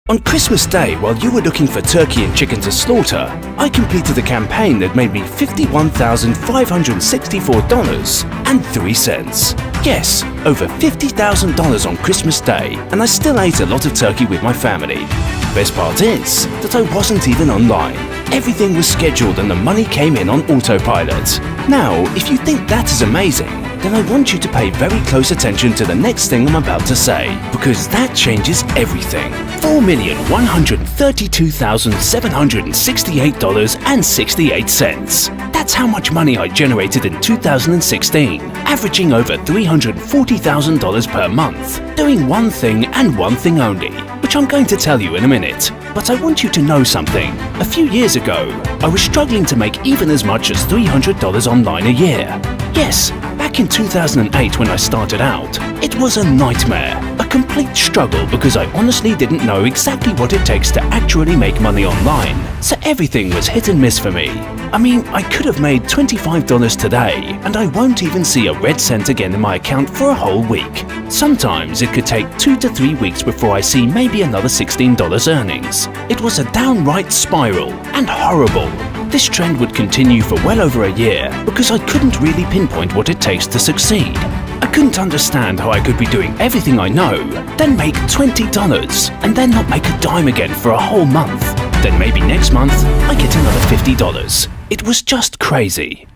On Christmas Day, while you were looking for turkey and chicken to slaughter, I completed a campaign that made me $51,564.03. Yes, over $50,000 on Christmas Day, and I still ate a lot of turkey with my family. Best part is that I wasn't even online. Everything was scheduled and the money came in on autopilot. Now, if you think that is amazing, then I want you to pay very close attention to the next thing I'm about to say, because that changes everything. $4,132,768.68. That's how much money I generated in 2016, averaging over $340,000 per month, doing one thing and one thing only, which I'm going to tell you in a minute. But I want you to know something. A few years ago, I was struggling to make even as much as $300 online a year. Yes, back in 2008 when I started out, it was a nightmare, a complete struggle because I honestly didn't know exactly what it takes to actually make money online. So everything was hit and miss for me. I mean, I could have made $25 today and I won't even see a red cent again in my account for a whole week. Sometimes it could take 2 to 3 weeks before I see maybe another $16 earnings. It was a downright spiral and horrible. This trend would continue for well over a year because I couldn't really pinpoint what it takes to succeed. I couldn't understand how I could be doing everything I know, then make $20 and then not make a dime again for a whole month. Then maybe next month I get another $50. It was just crazy.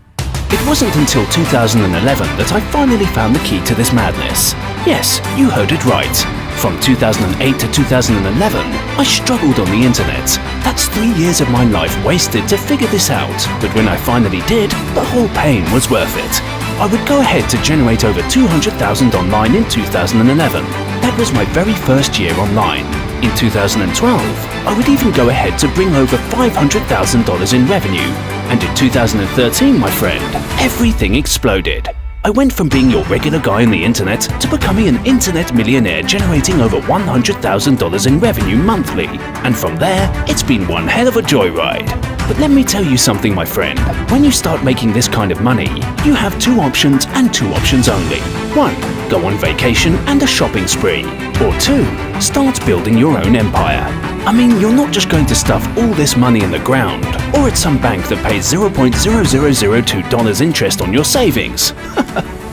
It wasn't until 2011 that I finally found the key to this madness. Yes, you heard it right. From 2008 to 2011, I struggled on the internet. That's 3 years of my life wasted to figure this out, but when I finally did, the whole pain was worth it. I would go ahead to generate over $200,000 online in 2011. That was my very first year online. In 2012, I would even go ahead to bring over $500,000 in revenue. And in 2013, my friend, everything exploded. I went from being your regular guy on the internet to becoming an internet millionaire generating over $100,000 in revenue monthly. And from there, it's been one hell of a joyride. But let me tell you something, my friend. When you start making this kind of money, you have 2 options and 2 options only. 1. Go on vacation and a shopping spree. Or 2. Start building your own empire. I mean, you're not just going to stuff all this money in the ground or at some bank that pays $0.0002 interest on your savings.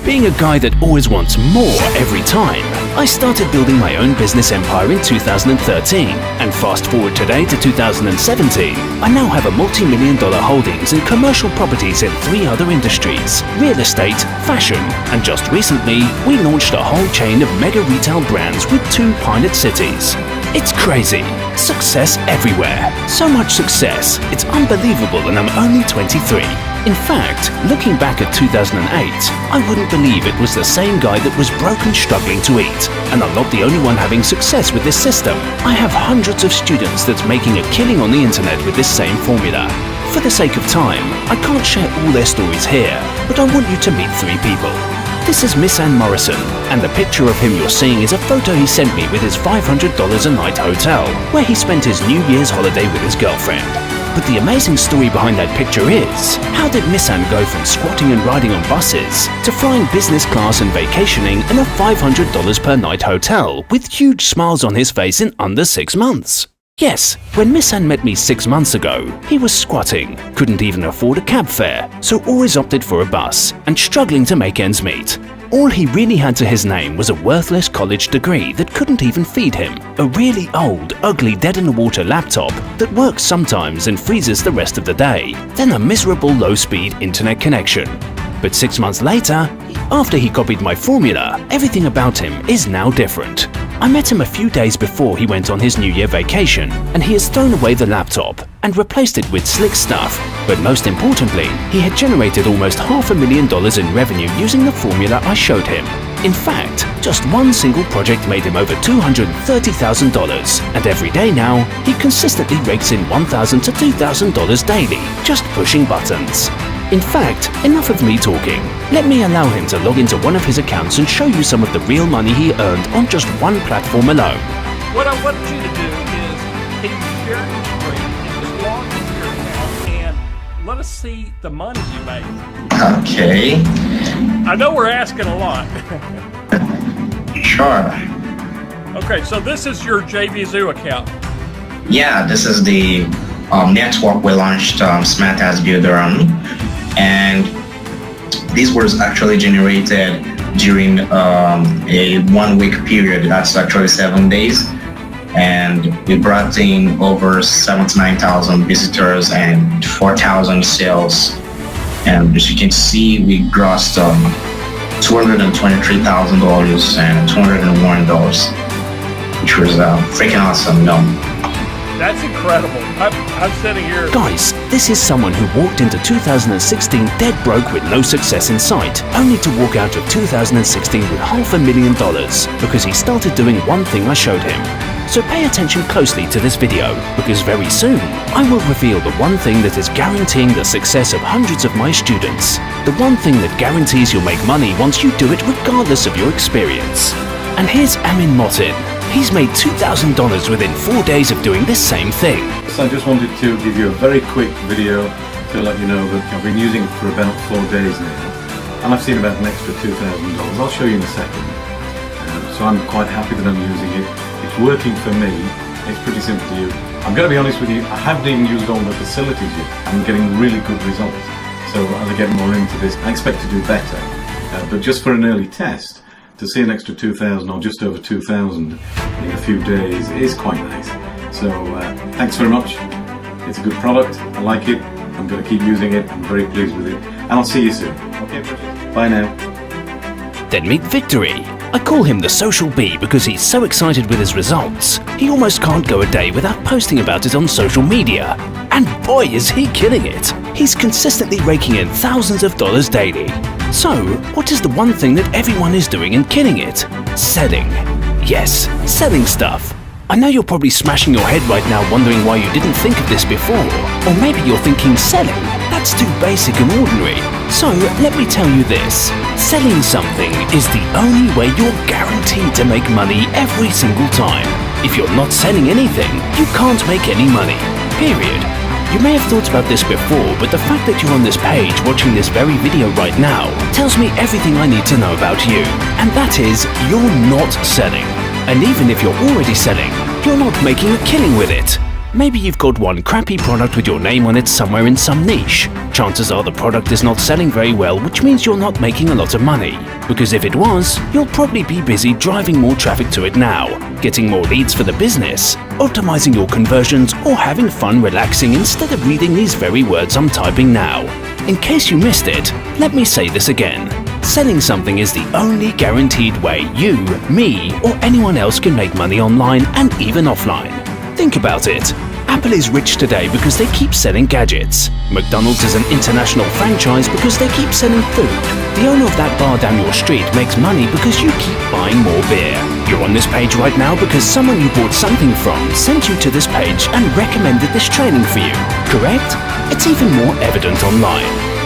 Being a guy that always wants more every time, I started building my own business empire in 2013, and fast forward today to 2017, I now have a multi-million-dollar holdings in commercial properties in 3 other industries: real estate, fashion, and just recently, we launched a whole chain of mega retail brands with 2 pilot cities. It's crazy. Success everywhere. So much success, it's unbelievable, and I'm only 23. In fact, looking back at 2008, I wouldn't believe it was the same guy that was broke and struggling to eat. And I'm not the only one having success with this system. I have hundreds of students that's making a killing on the internet with this same formula. For the sake of time, I can't share all their stories here, but I want you to meet 3 people. This is Miss Ann Morrison, and the picture of him you're seeing is a photo he sent me with his $500 a night hotel, where he spent his New Year's holiday with his girlfriend. But the amazing story behind that picture is, how did Miss Ann go from squatting and riding on buses to flying business class and vacationing in a $500 per night hotel with huge smiles on his face in under 6 months? Yes, when Miss Ann met me 6 months ago, he was squatting, couldn't even afford a cab fare, so always opted for a bus, and struggling to make ends meet. All he really had to his name was a worthless college degree that couldn't even feed him, a really old, ugly, dead-in-the-water laptop that works sometimes and freezes the rest of the day, then a miserable low-speed internet connection. But 6 months later, after he copied my formula, everything about him is now different. I met him a few days before he went on his New Year vacation, and he has thrown away the laptop and replaced it with slick stuff. But most importantly, he had generated almost $500,000 in revenue using the formula I showed him. In fact, just one single project made him over $230,000, and every day now, he consistently rakes in $1,000 to $2,000 daily, just pushing buttons. In fact, enough of me talking. Let me allow him to log into one of his accounts and show you some of the real money he earned on just one platform alone. What I want you to do is take your screen and just log into your account and let us see the money you made. Okay. I know we're asking a lot. Sure. Okay, so this is your JVZoo account. Yeah, this is the network we launched, Smart Ads Builder on, and this was actually generated during a 1 week period. That's actually 7 days, and we brought in over 79,000 visitors and 4,000 sales. And as you can see, we grossed $223,000 and $201, which was freaking awesome. That's incredible. I'm sitting here. Guys, this is someone who walked into 2016 dead broke with no success in sight, only to walk out of 2016 with $500,000 because he started doing one thing I showed him. So pay attention closely to this video, because very soon I will reveal the one thing that is guaranteeing the success of hundreds of my students. The one thing that guarantees you'll make money once you do it regardless of your experience. And here's Amin Motin. He's made $2,000 within 4 days of doing this same thing. So I just wanted to give you a very quick video to let you know that I've been using it for about 4 days now, and I've seen about an extra $2,000. I'll show you in a second. So I'm quite happy that I'm using it. It's working for me. It's pretty simple to use. I'm going to be honest with you, I haven't even used all the facilities yet. I'm getting really good results. So as I get more into this, I expect to do better. But just for an early test, to see an extra 2,000 or just over 2,000 in a few days is quite nice. So thanks very much. It's a good product. I like it. I'm going to keep using it. I'm very pleased with it. And I'll see you soon. Okay, bye now. Then meet Victory. I call him the social bee because he's so excited with his results. He almost can't go a day without posting about it on social media. And boy, is he killing it. He's consistently raking in thousands of dollars daily. So, what is the one thing that everyone is doing and killing it? Selling. Yes, selling stuff. I know you're probably smashing your head right now wondering why you didn't think of this before. Or maybe you're thinking selling? That's too basic and ordinary. So, let me tell you this. Selling something is the only way you're guaranteed to make money every single time. If you're not selling anything, you can't make any money. Period. You may have thought about this before, but the fact that you're on this page watching this very video right now tells me everything I need to know about you. And that is, you're not selling. And even if you're already selling, you're not making a killing with it. Maybe you've got one crappy product with your name on it somewhere in some niche. Chances are the product is not selling very well, which means you're not making a lot of money. Because if it was, you'll probably be busy driving more traffic to it now, getting more leads for the business, optimizing your conversions, or having fun relaxing instead of reading these very words I'm typing now. In case you missed it, let me say this again. Selling something is the only guaranteed way you, me, or anyone else can make money online and even offline. Think about it. Apple is rich today because they keep selling gadgets. McDonald's is an international franchise because they keep selling food. The owner of that bar down your street makes money because you keep buying more beer. You're on this page right now because someone you bought something from sent you to this page and recommended this training for you, correct? It's even more evident online.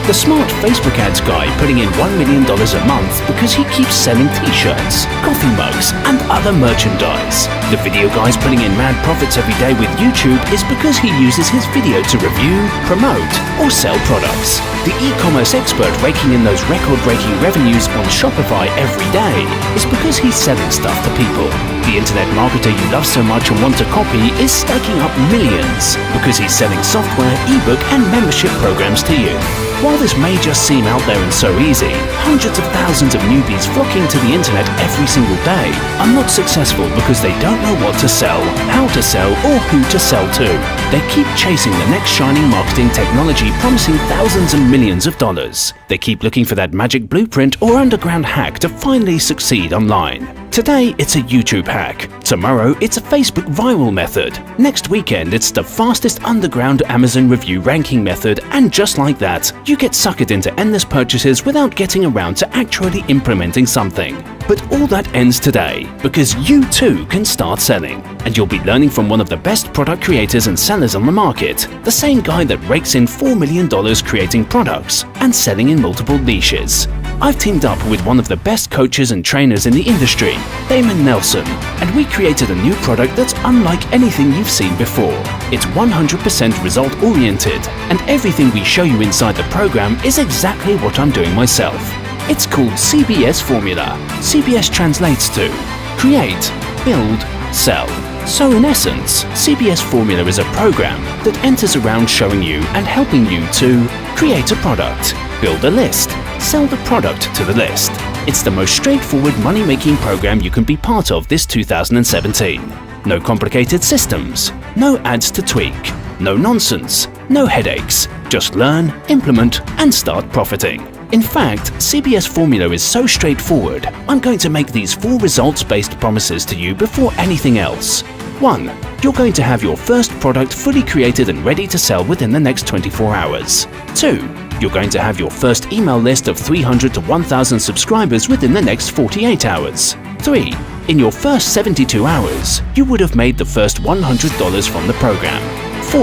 The smart Facebook ads guy putting in $1 million a month because he keeps selling t-shirts, coffee mugs, and other merchandise. The video guy's putting in mad profits every day with YouTube is because he uses his video to review, promote, or sell products. The e-commerce expert raking in those record-breaking revenues on Shopify every day is because he's selling stuff to people. The internet marketer you love so much and want to copy is stacking up millions because he's selling software, ebook, and membership programs to you. While this may just seem out there and so easy, hundreds of thousands of newbies flocking to the internet every single day are not successful because they don't know what to sell, how to sell, or who to sell to. They keep chasing the next shining marketing technology promising thousands and millions of dollars. They keep looking for that magic blueprint or underground hack to finally succeed online. Today, it's a YouTube hack. Tomorrow, it's a Facebook viral method. Next weekend, it's the fastest underground Amazon review ranking method, and just like that, you get suckered into endless purchases without getting around to actually implementing something. But all that ends today, because you too can start selling. And you'll be learning from one of the best product creators and sellers on the market, the same guy that rakes in $4 million creating products and selling in multiple niches. I've teamed up with one of the best coaches and trainers in the industry, Damon Nelson, and we created a new product that's unlike anything you've seen before. It's 100% result-oriented, and everything we show you inside the program is exactly what I'm doing myself. It's called Cbs Formula. CBS translates to Create, Build, Sell. So in essence, CBS Formula is a program that enters around showing you and helping you to create a product, build a list, sell the product to the list. It's the most straightforward money-making program you can be part of this 2017. No complicated systems, no ads to tweak, no nonsense, no headaches. Just learn, implement, and start profiting. In fact, CBS Formula is so straightforward, I'm going to make these 4 results-based promises to you before anything else. 1. You're going to have your first product fully created and ready to sell within the next 24 hours. 2. You're going to have your first email list of 300 to 1,000 subscribers within the next 48 hours. 3. In your first 72 hours, you would have made the first $100 from the program. 4.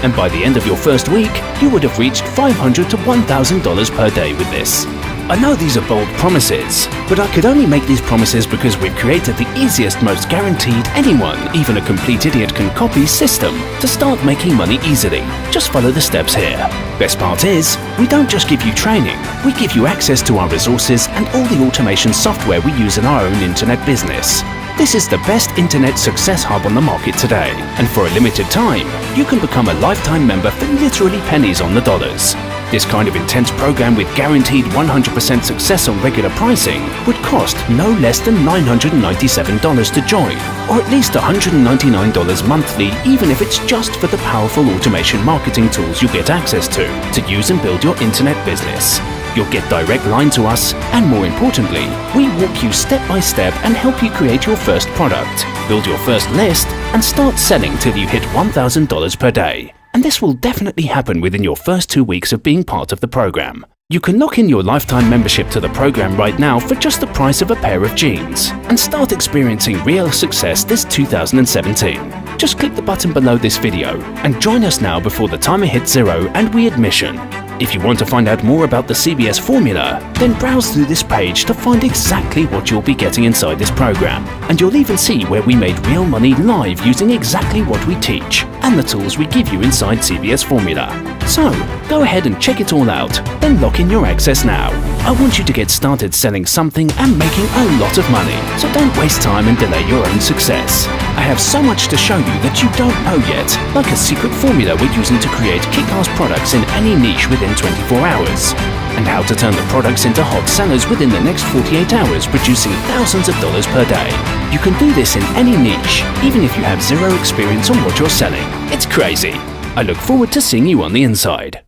And by the end of your first week, you would have reached $500 to $1,000 per day with this. I know these are bold promises, but I could only make these promises because we've created the easiest, most guaranteed anyone, even a complete idiot can copy system to start making money easily. Just follow the steps here. Best part is, we don't just give you training, we give you access to our resources and all the automation software we use in our own internet business. This is the best internet success hub on the market today, and for a limited time, you can become a lifetime member for literally pennies on the dollars. This kind of intense program with guaranteed 100% success on regular pricing would cost no less than $997 to join, or at least $199 monthly, even if it's just for the powerful automation marketing tools you get access to use and build your internet business. You'll get direct line to us, and more importantly, we walk you step by step and help you create your first product, build your first list, and start selling till you hit $1,000 per day. And this will definitely happen within your first 2 weeks of being part of the program. You can lock in your lifetime membership to the program right now for just the price of a pair of jeans and start experiencing real success this 2017. Just click the button below this video and join us now before the timer hits 0 and we admission. If you want to find out more about the CBS Formula, then browse through this page to find exactly what you'll be getting inside this program. And you'll even see where we made real money live using exactly what we teach and the tools we give you inside CBS Formula. So, go ahead and check it all out, then lock in your access now. I want you to get started selling something and making a lot of money, so don't waste time and delay your own success. I have so much to show you that you don't know yet, like a secret formula we're using to create kick-ass products in any niche within 24 hours, and how to turn the products into hot sellers within the next 48 hours, producing thousands of dollars per day. You can do this in any niche, even if you have zero experience on what you're selling. It's crazy. I look forward to seeing you on the inside.